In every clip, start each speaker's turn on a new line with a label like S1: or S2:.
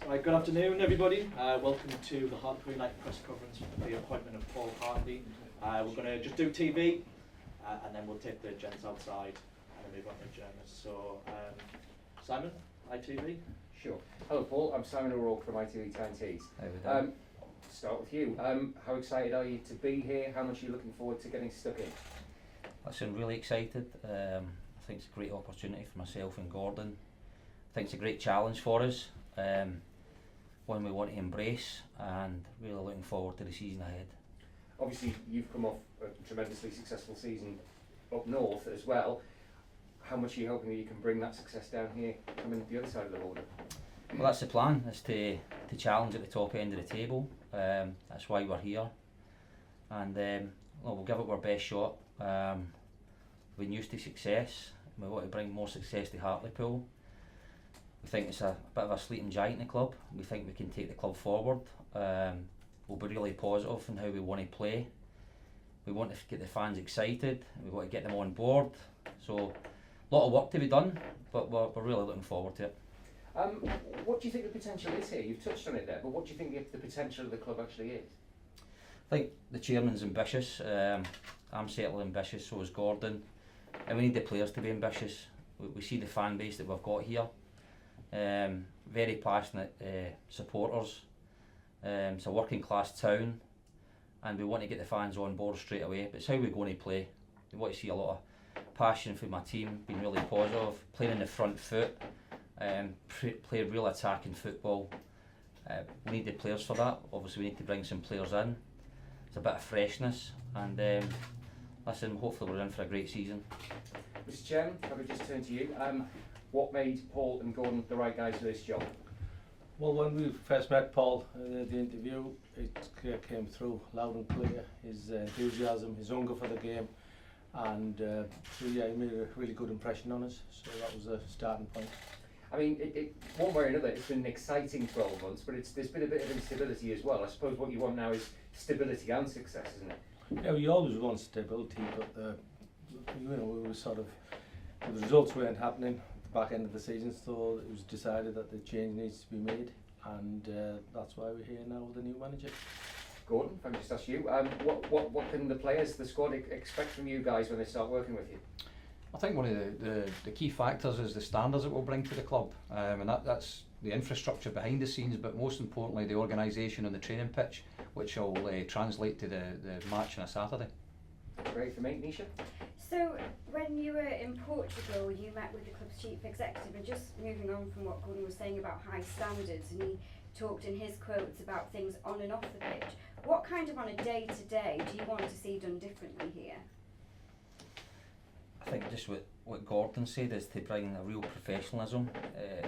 S1: Right, good afternoon everybody. Welcome to the Hartlepool United press conference for the appointment of Paul Hartley. We're going to just do TV and then we'll take the gents outside and move on to journalists. So, Simon, ITV?
S2: Sure. Hello Paul, I'm Simon O'Rourke from ITV TNTs. Start with you. How excited are you to be here? How much are you looking forward to getting stuck in?
S3: Listen, really excited. I think it's a great opportunity for myself and Gordon. I think it's a great challenge for us. One we want to embrace, and really looking forward to the season ahead.
S2: Obviously you've come off a tremendously successful season up north as well. How much are you hoping that you can bring that success down here, coming the other side of the border?
S3: Well, that's the plan, is to challenge at the top end of the table. That's why we're here, and we'll give it our best shot. We've been used to success, and we want to bring more success to Hartlepool. We think it's a bit of a sleeping giant in the club. We think we can take the club forward. We'll be really positive in how we want to play. We want to get the fans excited. We want to get them on board. So, a lot of work to be done, but we're really looking forward to it.
S2: What do you think the potential is here? You've touched on it there, but what do you think the potential of the club actually is?
S3: I think the chairman's ambitious. I'm certainly ambitious, so is Gordon. And we need the players to be ambitious. We see the fan base that we've got here. Very passionate supporters. It's a working class town, and we want to get the fans on board straight away. But it's how we're going to play. We want to see a lot of passion from my team, being really positive, playing in the front foot, play real attacking football. We need the players for that. Obviously we need to bring some players in. It's a bit of freshness, and listen, hopefully we're in for a great season.
S2: Mr. Chairman, if I could just turn to you. What made Paul and Gordon the right guys for this job?
S4: Well, when we first met Paul, the interview, it came through loud and clear, his enthusiasm, his hunger for the game, and so yeah, he made a really good impression on us, so that was a starting point.
S2: I mean, one way or another, it's been an exciting 12 months, but there's been a bit of instability as well. I suppose what you want now is stability and success, isn't it?
S4: Yeah, we always want stability, but we were sort of, the results weren't happening at the back end of the season, so it was decided that the change needs to be made, and that's why we're here now with a new manager.
S2: Gordon, if I can just ask you, what can the players, the squad, expect from you guys when they start working with you?
S5: I think one of the key factors is the standards that we'll bring to the club, and that's the infrastructure behind the scenes, but most importantly the organisation on the training pitch, which will translate to the match on a Saturday.
S2: Great for me, Nisha.
S6: So when you were in Portugal, you met with the club's chief executive, and just moving on from what Gordon was saying about high standards, and he talked in his quotes about things on and off the pitch. What kind of on a day-to-day do you want to see done differently here?
S3: I think just what Gordon said is to bring a real professionalism.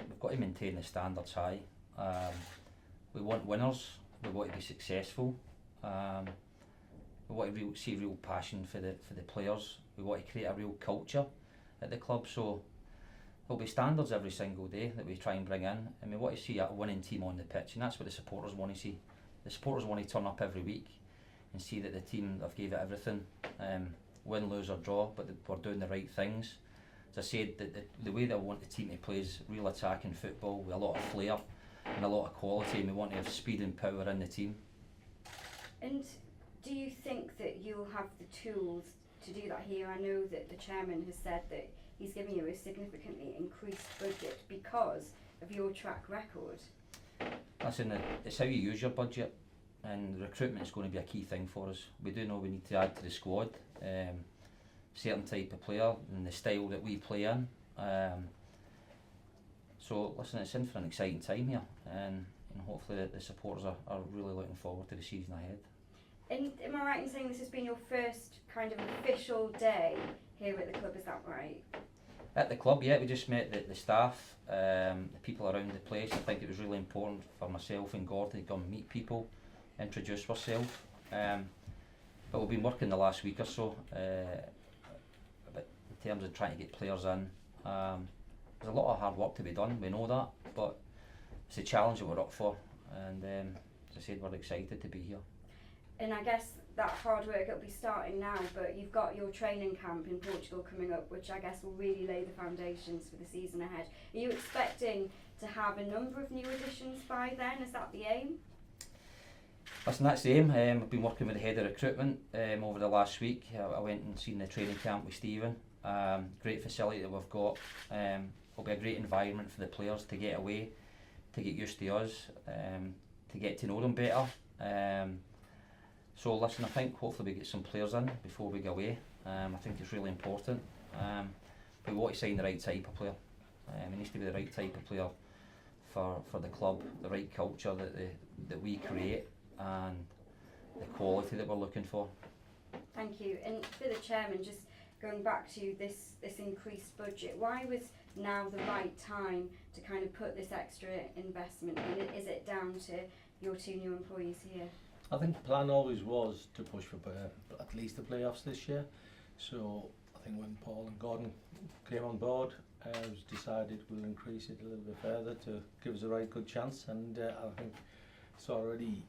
S3: We've got to maintain the standards high. We want winners, we want to be successful. We want to see real passion for the players. We want to create a real culture at the club. So there'll be standards every single day that we try and bring in, and we want to see a winning team on the pitch, and that's what the supporters want to see. The supporters want to turn up every week and see that the team have gave it everything. Win, lose or draw, but we're doing the right things. As I said, the way that I want the team to play is real attacking football with a lot of flair and a lot of quality, and we want to have speed and power in the team.
S6: And do you think that you'll have the tools to do that here? I know that the chairman has said that he's giving you a significantly increased budget because of your track record.
S3: Listen, it's how you use your budget, and recruitment is going to be a key thing for us. We do know we need to add to the squad, certain type of player and the style that we play in. So listen, it's in for an exciting time here, and hopefully the supporters are really looking forward to the season ahead.
S6: And am I right in saying this has been your first kind of official day here at the club, is that right?
S3: At the club, yeah, we just met the staff, the people around the place. I think it was really important for myself and Gordon to come meet people, introduce ourselves. But we've been working the last week or so in terms of trying to get players in. There's a lot of hard work to be done, we know that, but it's a challenge that we're up for, and as I said, we're excited to be here.
S6: And I guess that hard work will be starting now, but you've got your training camp in Portugal coming up, which I guess will really lay the foundations for the season ahead. Are you expecting to have a number of new additions by then? Is that the aim?
S3: Listen, that's the aim. I've been working with the head of recruitment over the last week. I went and seen the training camp with Stephen. Great facility that we've got. Will be a great environment for the players to get away, to get used to us, to get to know them better. So listen, I think hopefully we get some players in before we go away. I think it's really important. But we want to sign the right type of player. It needs to be the right type of player for the club, the right culture that we create, and the quality that we're looking for.
S6: Thank you. And for the chairman, just going back to this increased budget, why was now the right time to kind of put this extra investment in? Is it down to your 2 new employees here?
S4: I think the plan always was to push for at least the playoffs this year. So I think when Paul and Gordon came on board, it was decided we'll increase it a little bit further to give us a right good chance. And I think it's already,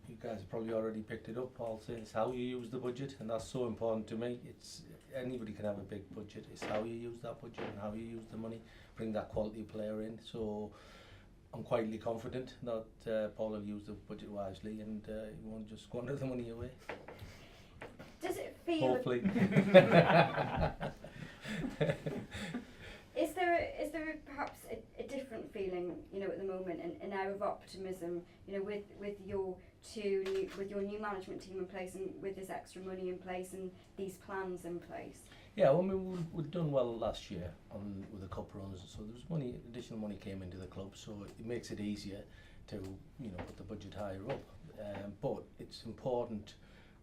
S4: you guys have probably already picked it up. Paul said it's how you use the budget, and that's so important to me. It's anybody can have a big budget. It's how you use that budget and how you use the money, bring that quality player in. So I'm quietly confident that Paul will use the budget wisely, and he won't just squander the money away.
S6: Does it feel?
S4: Hopefully.
S6: Is there perhaps a different feeling, you know, at the moment, an air of optimism, you know, with your new management team in place and with this extra money in place and these plans in place?
S4: Yeah, well, I mean, we've done well last year with the cup runs, so there's additional money came into the club, so it makes it easier to, you know, put the budget higher up. But it's important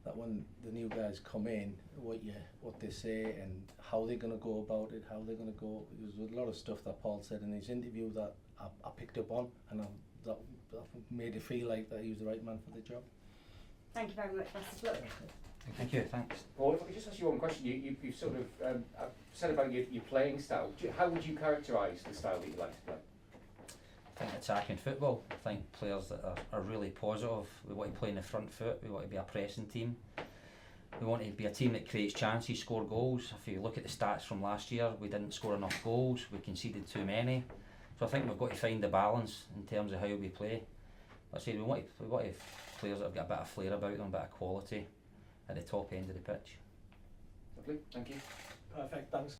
S4: that when the new guys come in, what they say and how they're going to go about it, how they're going to go. There's a lot of stuff that Paul said in his interview that I picked up on, and that made it feel like that he was the right man for the job.
S6: Thank you very much. Best of luck.
S3: Thank you, thanks.
S2: Paul, if I could just ask you one question. You sort of said about your playing style. How would you characterise the style that you like to play?
S3: I think attacking football. I think players that are really positive. We want to play in the front foot. We want to be a pressing team. We want to be a team that creates chances, score goals. If you look at the stats from last year, we didn't score enough goals. We conceded too many. So I think we've got to find the balance in terms of how we play. Like I say, we want to have players that have got a bit of flair about them, a bit of quality at the top end of the pitch.
S2: Lovely, thank you.
S1: Perfect, thanks.